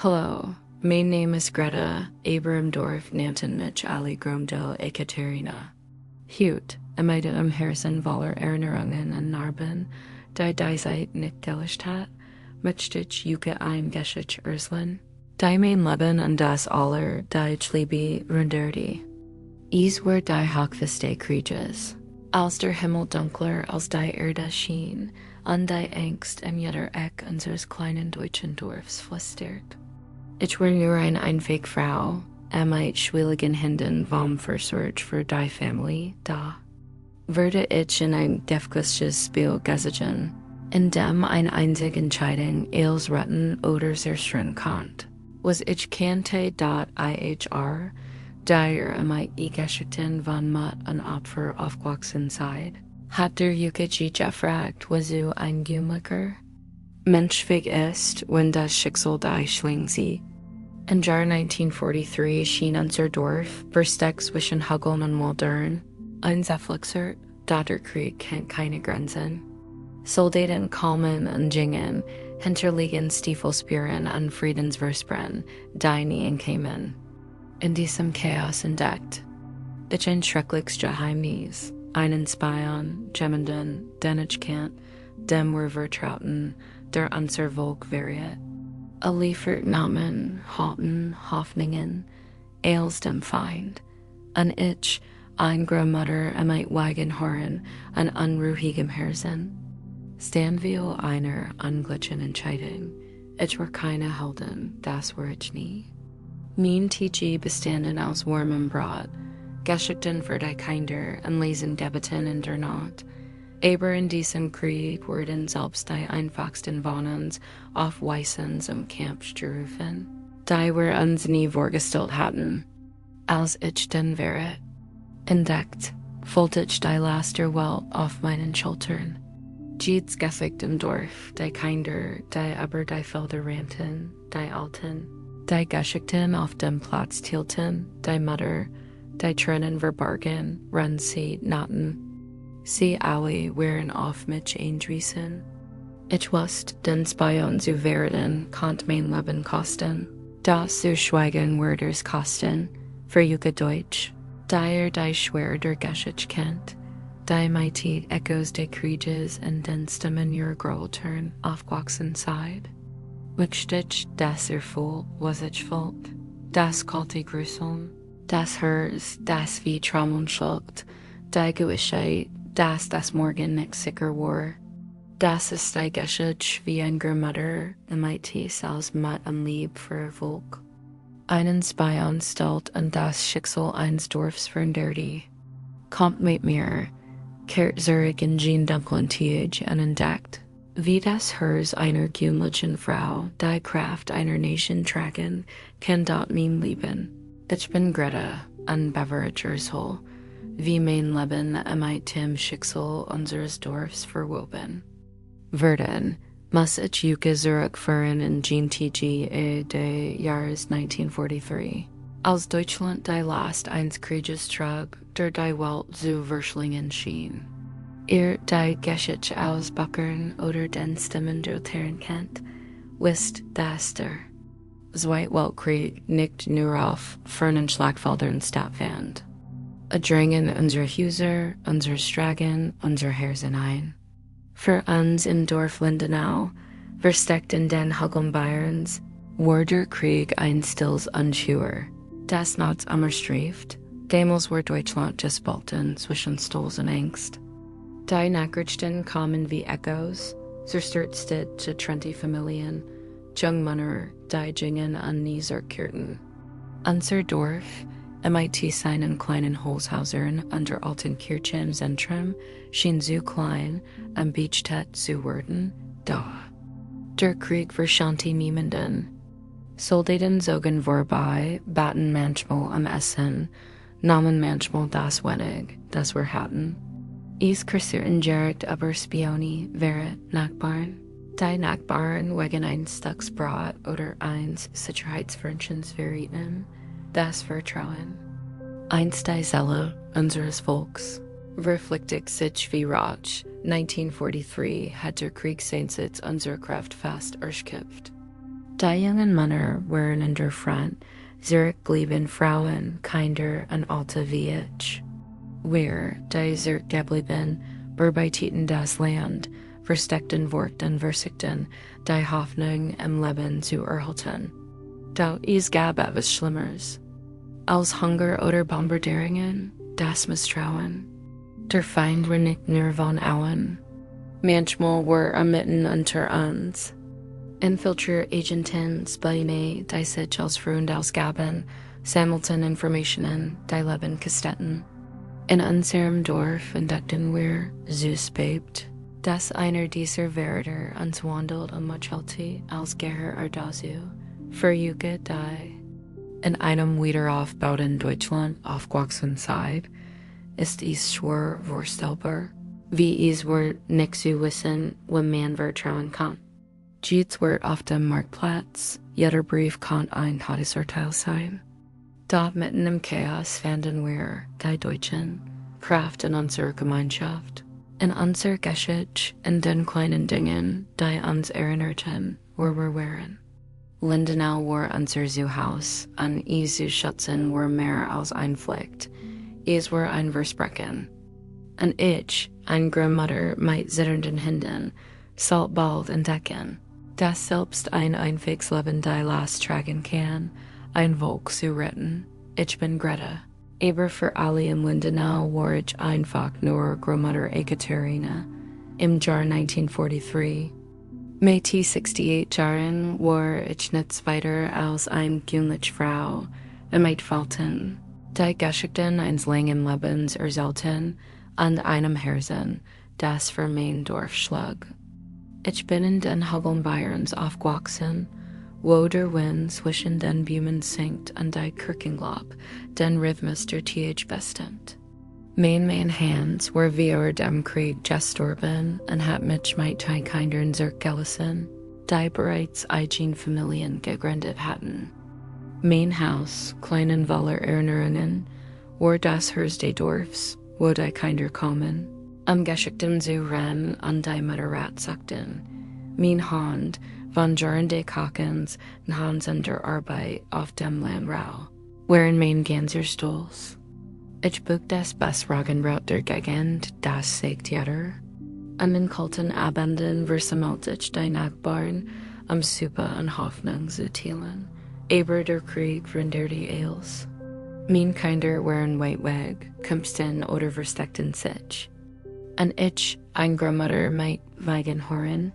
Hello, my name is Greta Abramdorf Nanton Mitch Ali Gromdel Ekaterina. Hute, Emide Harrison Voller Erinnerungen an Narben, die Zeit nicht Delishtat, Mitstich Yuke Ein Geschich Urslan, die Main Leben und das aller die Chlibi Runderdi. Is were die Hockviste Krieges. Als der Himmel dunkler als die Erde schien, an die Angst jeder Eck unseres kleinen deutschen Dorfs flüstert. Ich war nur eine fake Frau, ich schwieligen Hinden vom Versorg für die Familie da. Würde ich in ein defkisches Spiel gesigen, in dem eine einzige Entscheidung ihres Retten oder zerstört konnte, was ich kannte ihr, die Geschichten von Mut und Opfer aufgewachsen seid. Hat der Yukichi gefragt, was ein Gümlicher? Menschlich ist, wenn das Schicksal die Schling sieht. Im Jahr 1943 schien unser Dorf, versteckt zwischen Hügeln und Wäldern, ein Zerflixert, da der Krieg kennt keine Grenzen. Soldaten kommen und gingen, hinterliegen Stiefelspieren an Friedensversprechen, die nie kämen. In diesem Chaos entdeckt ich ein schreckliches Geheimnis, einen Spion, jemanden, den ich kennt, dem wir vertrauten, der unser Volk verriet. Liefert Namen, Halten, Hoffnungen, als dem Feind. Und ich, ein Grossmutter, Wagen hören, an unruhigem Herzen. Stand wir einer unglücklichen Entscheidung. Ich war keine Heldin, das war ich nie. Mein TG bestanden aus warmem Brot, Geschichten für die Kinder und Lesen Debatten in der Nacht. Aber in diesem Krieg wurden selbst die einfachsten Wohnens auf Weissens Camps gerufen, die wir uns nie vorgestellt hatten. Als ich dann wäre entdeckt, fühlte ich die Last der Welt auf meinen Schultern. Jedes Gesicht im Dorf, die Kinder, die aber die Felder rannten, die Alten, die Geschichten auf dem Platz hielten, die Mutter, die Tränen verbargen, run sie natten. Sie alle wären auf mich eindrießen. Ich wusste, den Spion zu werden, konnt mein Leben kosten. Das zu schweigen Wörters kosten, für Juke Deutsch, die schwer der Geschichte kennt, die mighty Echos der Krieges und den Stimmen ihrer Groltern aufgewachsen seid. Wichtig, das erfüllt, was ich wollte, das kalte Gruseln, das Hers, das wie Traum schluckt, die Gewissheit, das morgen nicht sicher war. Das ist die Geschichte wie ein Grossmutter, MIT als Mut und Lieb für Volk. Einen Spion stellt und das Schicksal eines Dorfs veränderti. Kommt mit mir, kehrt zurück in Jean dunklen Tieg und entdeckt, wie das Hers einer gewöhnlichen Frau, die Kraft einer Nation tragen, kann dort mein Leben. Ich bin Greta, ein Beverage-Ursel, wie mein Leben mit dem Schicksal unseres Dorfs verwoben. Werden, muss ich Yuke zurückführen in Jean TG des Jahres 1943. Als Deutschland die Last eines Krieges trug, der die Welt zu verschlingen schien. Die Geschichte ausbackern oder den Stimmen der Terren kennt, wisst das der Zweiten Weltkrieg nicht nur auf fernen Schlachtfeldern stattfand. Dringen unsere Häuser, unsere Straßen, unsere Herzen ein. Für uns in Dorf Lindenau, versteckt in den Hügeln Bayerns, war der Krieg ein stilles Unschur, das nachts umstreift, damals war Deutschland gespalten zwischen Stolz und Angst. Die Nachrichten kamen wie Echos, zerstörte getrennte Familien, Jungmänner, die gingen an nie zurückkehrten. Unser Dorf, MIT seinen kleinen Holzhäusern unter alten Kirchen im Zentrum, schien so klein, am Beachtet zu werden, da. Der Krieg verschonte niemanden. Soldaten zogen vorbei, baten manchmal am Essen, nahmen manchmal das wenig, das wir hatten. Es kassierten direkt aber Spioni, wäre Nachbarn. Die Nachbarn wegen ein Stücks Brot oder eins Sicherheitswünschens verrieten, das Vertrauen. Einst die Seele unseres Volks, verpflichtet sich wie Rauch, 1943 hat der Kriegsseinsitz unserer Kraft fast erschöpft. Die jungen Männer waren in der Front, Zurich blieben Frauen kinder und alte wie ich. Wir, die Zurich geblieben, bearbeiteten das Land, versteckten Worten versuchten, die Hoffnung im Leben zu erhalten. Doch es gab etwas Schlimmeres. Als Hunger oder Bombardierungen, das Misstrauen. Der Feind war nicht nur von außen. Manchmal war mitten unter uns. Infiltrieragenten spione die sich als Freund ausgaben, sammelten Informationen, die Leben kosteten. In unserem Dorf entdeckten wir, suspekt, dass einer dieser Wärter uns wandelt und machelte als Geher Ardazu, verjuget die. In einem wiederaufbauten Deutschland aufgewachsen seid, ist es schwer vorstellbar, wie es wir nicht zu wissen, wie man vertrauen kann. Jedes Wort auf dem Marktplatz, jeder Brief kann ein Todesurteil sein. Dort mitten im Chaos fanden wir, die Deutschen, Kraft in unserer Gemeinschaft, in unserer Geschichte, in den kleinen Dingen, die uns erinnerten, wo wir waren. Lindenau war unser Zuhause, und es zu schützen war mehr als ein Pflicht. Es war ein Versprechen. Und ich, ein Grossmutter mit zitternden Händen, sollte bald entdecken, dass selbst ein einziges Leben die Last tragen kann, ein Volk zu retten. Ich bin Greta. Aber für alle in Lindenau war ich einfach nur Grossmutter Ekaterina. Im Jahr 1943. Mit 68 Jahren war ich nichts weiter als eine gewöhnliche Frau, und mit Falten, die Geschichten eines langen Lebens erzählten, an einem Herzen, das für mein Dorf schlug. Ich bin in den Hügeln Bayerns aufgewachsen, wo der Wind zwischen den Bäumen singt und die Kirchenglock den Rhythmus der Th bestimmt. Mein Hands war während dem Krieg gestorben und hat mich mit die Kindern zurückgelassen, die bereits eigene Familien gegründet hatten. Mein Haus, kleinen voller Erinnerungen, war das Haus des Dorfs, wo die Kinder kommen, Geschichten zu rennen und die Mutter sagten. Mein Hand von Jahren des Kochens und Hans in der Arbeit auf dem Landrau, waren mein ganzer Stolz. Ich bog das Buswagenbrot der Gegend, das sagt jeder. An den kalten Abenden versammelt ich die Nachbarn, Suppe und Hoffnung zu teilen. Aber der Krieg rendierte alles. Meine Kinder waren weit weg, kämpften oder versteckten sich. Und ich, ein Grossmutter mit Weigenhorn,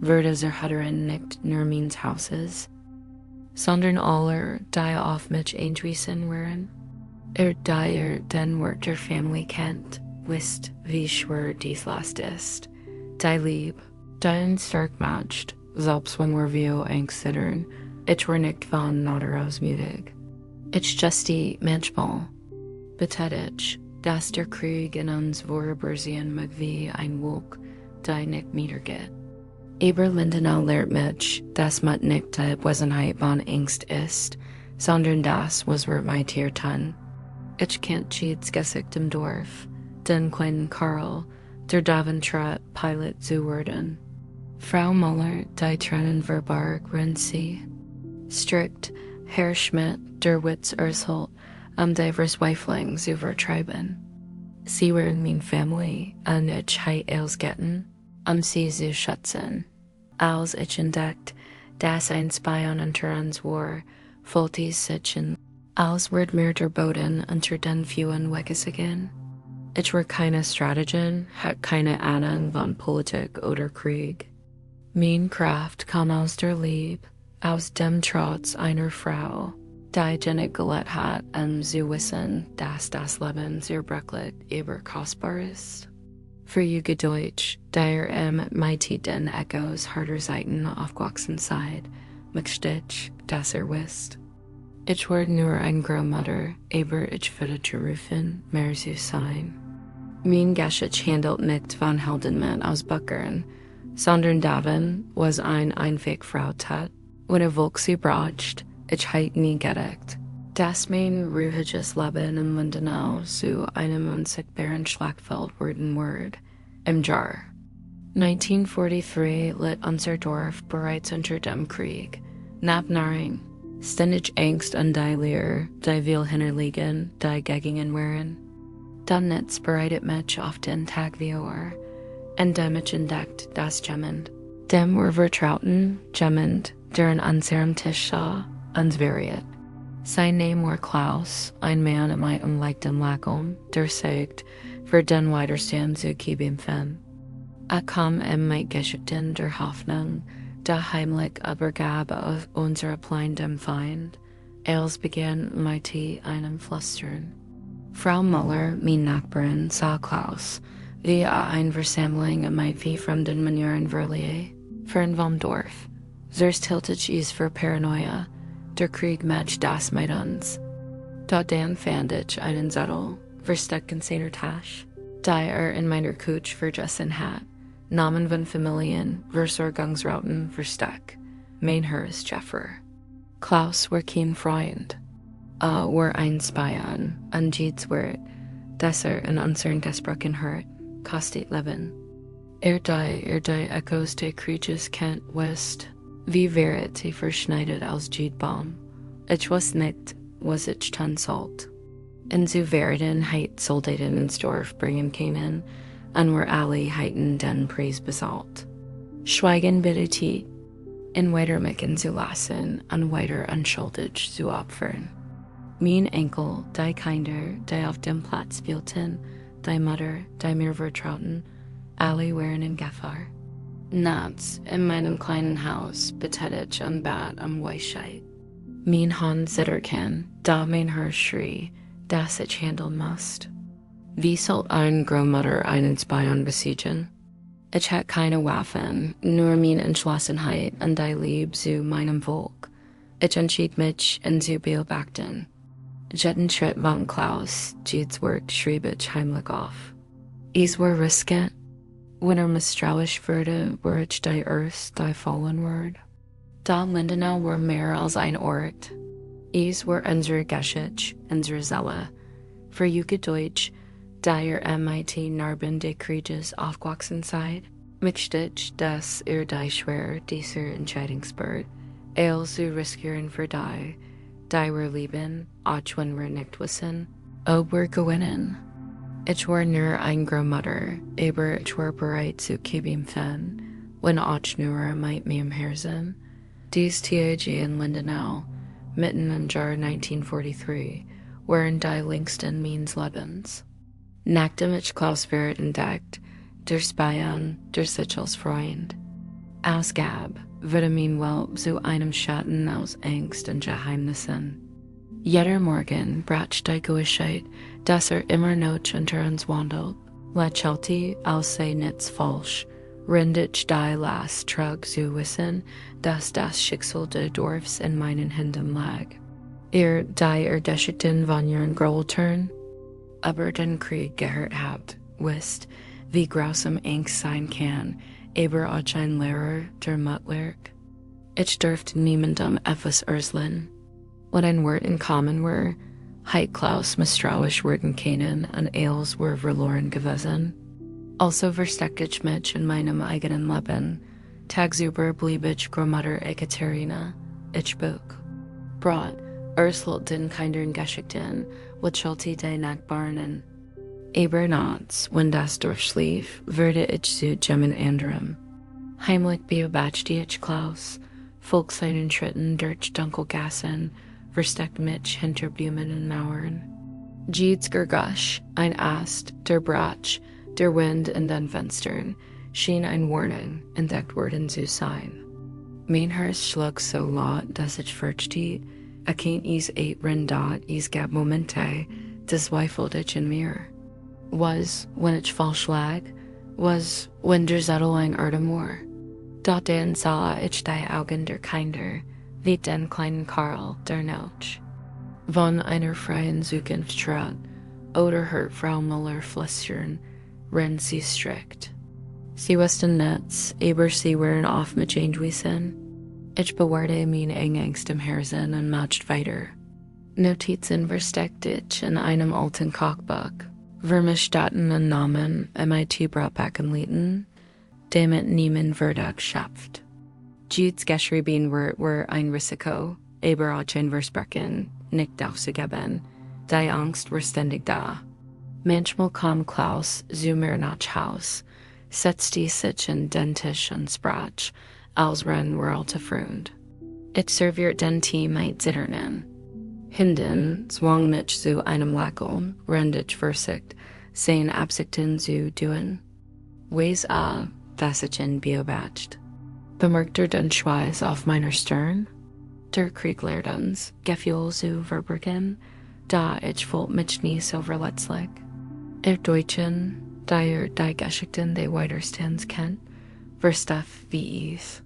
würde zerhutteren nicht nur meines Hauses, sondern aller, die auf mich eingewiesen waren. Die den Wort der Familie kennt, wisst, wie schwer dies Last ist. Die Lieb, die uns stark macht, selbst wenn wir Angst zittern, ich war nicht von oder aus mutig. Ich justi manchmal, betätigt, dass der Krieg in uns vorübersehen mag wie ein Wolk, die nicht niedergeht. Aber Lindenau lehrt mich, dass man nicht die Abwesenheit von Angst ist, sondern das, was wir mit ihr tun. Ich kennt jedes Gesicht im Dorf, den kleinen Karl, der Daventrat Pilot zu werden. Frau Müller, die Tränen verbarg, rennt sie. Strikt, Herr Schmidt, der Witz Ursult, die Verzweiflung zu vertreiben. Sie waren meine Familie, und ich heit els getten, sie zu schützen. Als ich entdeckt, dass ein Spion unter uns war, wollte ich sitzen. Als wird mir der Boden unter den Füßen weggesiegen. Ich war keine Strategin, hat keine Ahnung von Politik oder Krieg. Mein Kraft kam aus der Lieb, aus dem Trotz einer Frau, die nicht gelett hat, zu wissen, dass das Leben sehr brechlich, aber kostbar ist. Für Jüge Deutsch, der mit den Echos harter Seiten aufgewachsen seid, mit Stitch, das wisst. Ich war nur ein Grossmutter, aber ich würde rufen, mehr zu sein. Mein Geschichte handelt nicht von Heldenmen aus Böckern, sondern davon, was eine einzige Frau tat, wenn Volk sie bracht, ich heit nie gedeckt. Das mein ruhiges Leben in Lindenau zu einem unsichtbaren Schlachtfeld worden wird, im Jahr 1943 litt unser Dorf bereits unter dem Krieg. Napnaring, ständig Angst und die Leer, die will hinterliegen, die Geggingen wären. Dann nets bereitet mich auf den Tag wie und damit entdeckt das Gemmend. Dem were vertrauten, Gemmend, der an unserem Tisch sah, uns Verriet. Sein Name war Klaus, ein Mann am einem leichten Lachen, der sagt, für den Widerstand zu geben fan. Kam mit Geschichten der Hoffnung, da heimlich Übergabe auf unsere Plein dem Feind, als begann mit einem Flüstern. Frau Müller, mein Nachbarin, sah Klaus, wie eine Versammlung mit wie fremden Manieren Verlier, für ein Dorf. Zuerst hielt ich für Paranoia, der Krieg match das mit uns. Dort dann fand ich einen Zettel, versteckt in seiner Tasche, der in meiner Couch vergessen hat. Namen von Familien, Versorgungsrouten versteckt. Mein Herz Jefffer. Klaus war kein Freund. War ein Spion, und jedes Wort, das in unseren Gesprochen hört, kostet Leben. Die Echos des Krieges kennt West, wie wäret sie verschneidet als Jedbaum. Ich weiß nicht, was ich tun sollt. In so Verrieten heit Soldaten ins Dorf bringen können, und wir alle heiten den Preis bezahlt. Schweigen bitte tiet, in weiter mecken zu lassen, und weiter unschuldig zu opfern. Mein Enkel, die Kinder, die auf dem Platz spielten, die Mutter, die mir vertrauten, alle waren in Gefahr. Nachts, in meinem kleinen Haus, betet ich und bat Weisheit. Mein Hand zitterken, da mein Herz schrie, dass ich handeln musst. Wie sollt eine Großmutter einen Spion besiegen? Ich hatte keine Waffen, nur meine Entschlossenheit und die Liebe zu meinem Volk. Ich entschied mich, in zu beobachten. Jeden Schritt von Klaus, jedes Wort schrieb ich heimlich auf. Es war riskant. Wenn misstrauisch wurde, war ich die erste, die fallen wurde. Da Lindenau war mehr als ein Ort. Es war unsere Geschichte, unsere Seele. Für Juge Deutsch, der MIT Narben des Krieges aufgewachsen seid, möchte ich, dass die schwer dieser Entscheidungsbird, zu riskieren für die wir lieben, auch wenn wir nicht wissen, ob wir gewinnen. Ich war nur eine Großmutter, aber ich war bereit zu geben fan, wenn ich nur mit mir im Herzen. Dies TAG in Lindenau, mitten im Jahr 1943, waren die längsten meines Lebens. Nachdem ich Klaus Verriet entdeckt, der Spion, der sich als Freund ausgab, wurde mein Welt zu einem Schatten aus Angst und Geheimnissen. Jeder Morgen brachte die Gewissheit, dass immer noch unter uns wandelt. Lächelte, als sei nichts falsch, rendet die Last trug zu wissen, dass das Schicksal des Dorfs in meinen Händen lag. Die Deschichten von ihren Grolltern, aber den Krieg gehört habt, wisst, wie grausam Angst sein kann, aber auch ein Lehrer der Mutlehrt. Ich durfte niemandem etwas erzählen. Wenn ein Wort in Common war, heit Klaus misstrauisch werden können und als were verloren gewesen. Also versteckte ich mich in meinem eigenen Leben. Tagsüber blieb ich Großmutter Ekaterina. Ich buk. Brot, den kindern Geschichten, wachalti die Nachbarn. Aber nachts, wenn das Dorf schlief, wurde ich zu Gemmen anderem. Heimlich beobachte ich Klaus, folg seinen Schritten durch Dunkelgassen, versteckt mich hinter Blumen und Mauern. Jedes Gergusch, ein Ast, der Bratsch, der Wind in den Fenstern, schien ein Warnung, entdeckt worden zu sein. Mein Herz schlug so laut, dass ich fürchte, erkennt is rendat, is gab Momente, das zweifelte ich in mir. Was, wenn ich falsch lag, was, wenn der Zettel ein Erdem war. Dort dann sah ich die Augen der Kinder, wie den kleinen Karl der Nacht. Von einer freien Zukunft trat, oder hört Frau Müller flüstern, rennt sie strikt. Sie wussten nichts, aber sie waren oft mit gewesen. Ich bewahrte meine Angst im Herzen und machte weiter. Notizen versteckte ich in einem alten Kochbuch. Vermischten und Namen MIT Brautbacken lieten, damit niemand Verdacht schöpft. Jude's geschrieben were ein Risiko, aber auch ein Versprechen, nicht aufzugeben. Die Angst war ständig da. Manchmal kam Klaus zu mir nach Haus, setzte sich an den Tisch und sprach, als wären wir alte Freund. Ich serviert den Tee mit Zitternen. Hinden zwang mich zu einem Lächeln, während ich versicht, seine Absichten zu tun. Weiß dass ich ihn beobachtet. Bemerkte den Schweiß auf meiner Stirn? Der Krieg lehrt uns, Gefühl zu verbergen, da ich fühlt mich nie so verletzlich. Deutschen, die Geschichten die Widerstands kennt, verstaff wie ich.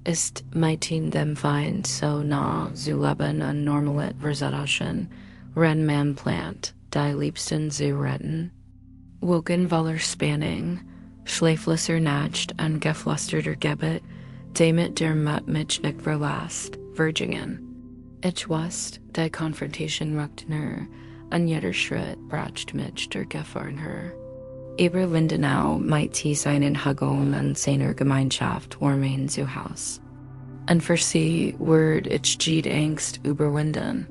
Ist mein dem Feind so nah zu leben und normalet Versatschen, wenn man plant, die Liebsten zu retten. Wogen voller Spanning, schläflicher Nacht und geflüsterter Gebet, damit der Mut mich nicht verlasst, Vergingen. Ich wusste, die Konfrontation rückt näher, und jeder Schritt brachte mich der Gefahr näher. Aber Lindenau might sie seinen Hagon und seiner Gemeinschaft warmen zu Haus. Und für sie wird ich die Angst überwinden.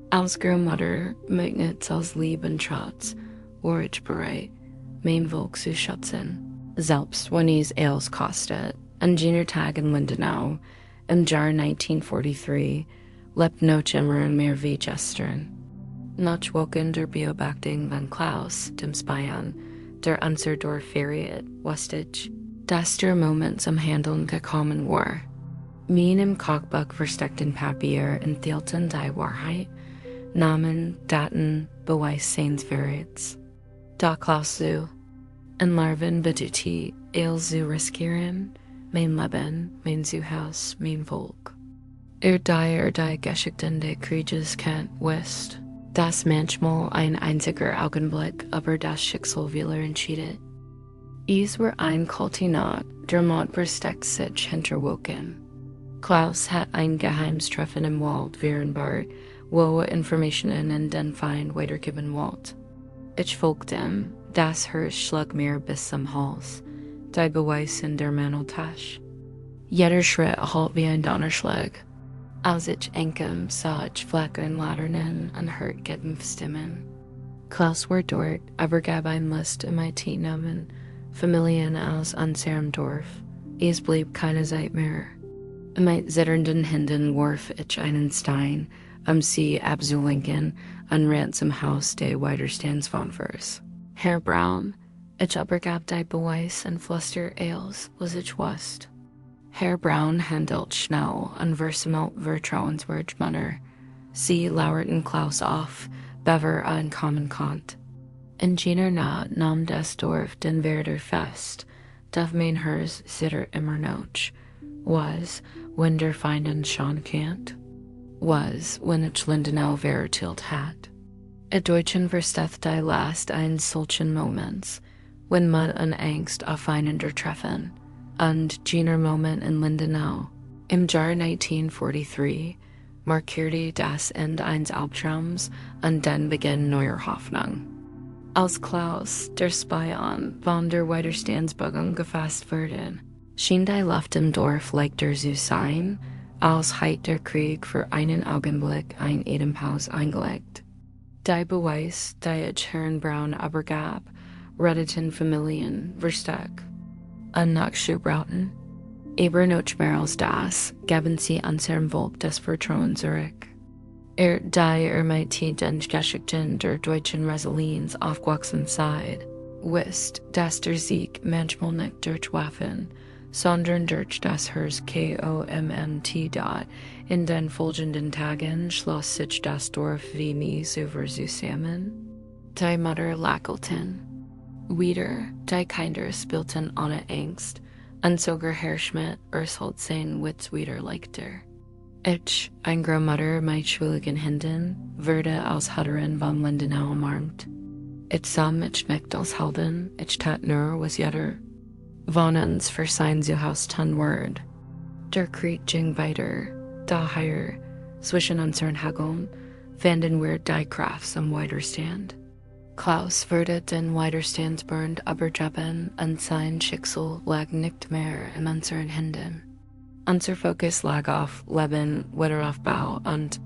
Als Grossmutter mögt als Lieb und Trotz, war ich bereit, mein Volk zu schützen. Selbst wenn es alles kostet. An jener Tag in Lindenau, im Jahr 1943, lebt noch immer mehr wie gestern. Noch woken der Beobachtung von Klaus, dem Spion, der Einst Verriet, wusste ich, dass der Moment zum Handeln gekommen war. Mein im Kochbuch versteckten Papier enthielten die Wahrheit, Namen, Daten, Beweis seines Verrats. Da Klaus so, in Larven beduti, zu riskieren, mein Leben, mein Zuhause, mein Volk. Die Geschichten des Krieges kennt wisst, dass manchmal ein einziger Augenblick über das Schicksal wieder entscheidet. Es war ein kalte Nacht, der Mond versteckt sich hinter Wolken. Klaus hat ein Geheimstreffen im Wald vereinbart, wo Informationen in den Feind weitergeben wollte. Ich folgte ihm, das Herz schlug mir bis zum Hals, die Beweis in der Manteltasche. Jeder Schritt halt wie ein Donnerschlag. Als ich ankam, sah ich flackern Laternen und hört gedämpfte Stimmen. Klaus war dort, aber gab ein List in mein Namen, Familien aus unserem Dorf. Es blieb keine Zeit mehr. Mit zitternden Händen warf ich einen Stein, sie abzulenken, und ran zum Haus des Widerstands von Vers. Herr Braun, ich übergab die Beweis und flüster alles, was ich wusste. Herr Braun handelt schnell und versemmelt vertrauenswürdig Männer. Sie lauerten Klaus auf, bever an Common Kant. In jener Nacht nahm das Dorf den Werder fest, darf mein Herz zitter immer noch. Was, wenn der Feinden schon kennt? Was, wenn ich Lindenau verurteilt hat? Deutschen versteht die last ein solchen Moments, wenn Mut und Angst aufeinander treffen. Und jener Moment in Lindenau, im Jahr 1943, markierte das Ende eines Albtraums und den Beginn neuer Hoffnung. Als Klaus, der Spion, von der Widerstandsbewegung gefasst wurde, schien die Luft im Dorf leichter zu sein, als hätte der Krieg für einen Augenblick ein Atempause eingelegt. Die Beweis, die ich Herrn Braun übergab, retteten Familien, versteck. Und nachzubrauten, aber noch mehr als das, gaben sie unserem Volk das Vertrauen zurück. Die mit den Geschichten der deutschen Resilienz aufgewachsen seid, wisst, dass der Sieg manchmal nicht durch Waffen, sondern durch das Herz KOMMT. In den folgenden Tagen schloss sich das Dorf wie nie zuvor zusammen. Die Mutter lächelten. Wieder, die Kinder spielten ohne Angst, und sogar Herr Schmidt urteilt sein Witz wieder leichter. Ich, ein Grossmutter mit schwierigen Händen, wurde als Hutterin von Lindenau umarmt. Ich sah mich nicht als Heldin, ich tat nur, was jeder von uns für sein Zuhause tun würde. Der Krieg ging weiter, daher, zwischen unseren Hageln, fanden wir die Kraft zum Widerstand. Klaus wurde den Widerstandsbund übergeben und sein Schicksal lag nicht mehr in unseren Händen. Unser Fokus lag auf Leben, Wiederaufbau und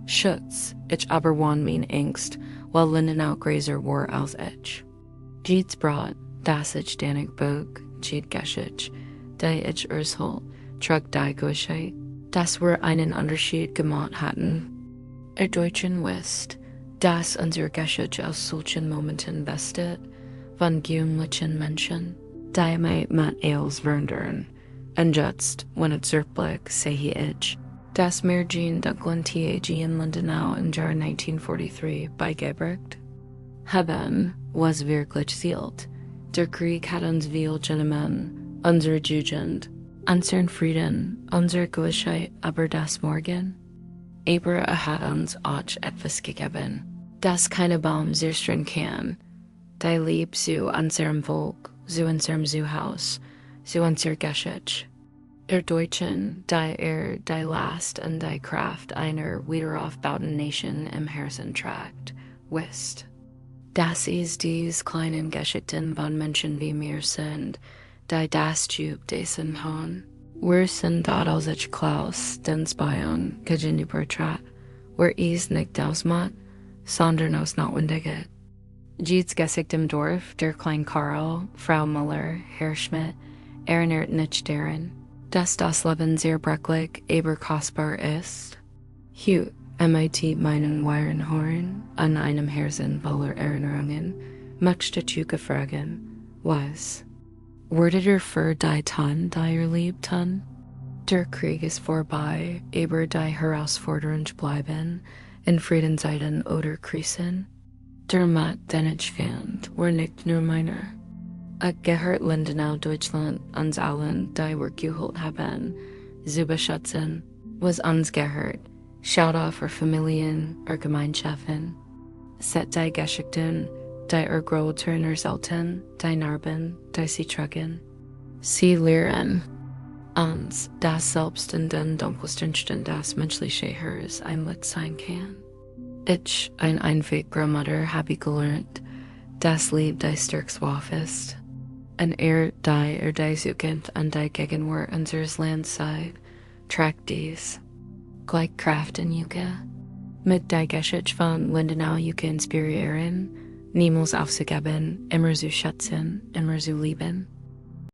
Schutz, ich aber wann mein Angst, weil Lindenau Gräser war als ich. Jeets Brot, das ich danig bog, Jeet Geschich, die ich Urshol, trug die Goschei, das wir einen Unterschied gemacht hatten. Deutschen West, das unser Geschich aus solchen Momenten bestet, von gewöhnlichen Menschen, die mit Eils wundern. Und jetzt, wenn het zurückblickt, sehe ich, dass mir Jean Dunklin TAG in Lindenau im Jahr 1943 beigebracht haben, was wirklich zählt. Der Krieg hat uns viel genommen, unsere Jugend, unseren Frieden, unsere Gewissheit, aber das Morgen. Aber hat uns auch etwas gegeben, das keine Baum zerstört kann. Die Lieb zu unserem Volk, zu unserem Zuhaus, zu unser Geschichte. Deutschen, die Last und die Kraft einer wiederaufbauten Nation im Herzen tragt, wisst. Das ist dies kleinen Geschichten von Menschen wie mir sind, die das Typ dessen haben. Wir sind dort als ich Klaus, den Spion, gegenübertrat, wir is nicht ausmacht, sondern aus notwendiget. Jeets Gesicht im Dorf, der Klein Karl, Frau Müller, Herr Schmidt, erinnert nicht daran, dass das Leben sehr brechlich, aber kostbar ist. Hut, MIT meinen Wirenhorn, an einem Herzen voller Erinnerungen, möchte zu fragen, was? Wurde der für die Ton, die ihr liebten? Der Krieg ist vorbei, aber die Herausforderungen bleiben, in Friedenszeiten oder Krisen. Der Matt, den ich fand, war nicht nur meiner. Gehört Lindenau Deutschland uns allen, die wir geholt haben, zu beschützen, was uns gehört. Schaut auf our Familien, our Gemeinschaften. Set die Geschichten, die Großeltern erzählten, die Narben, die sie trugen. Sie lehren uns, das selbst in den dunkelsten Stunden das menschliche Herz ein Licht sein kann. Ich, ein einfach Großmutter, habe gelernt, das Lieb die stärkste ist. Und die suchend an die Gegenwart unseres Landes sei, tragt dies. Gleich Kraft in Juke. Mit die Geschichte von Lindenau Juke inspirieren, niemals aufzugeben, immer zu schätzen, immer zu lieben.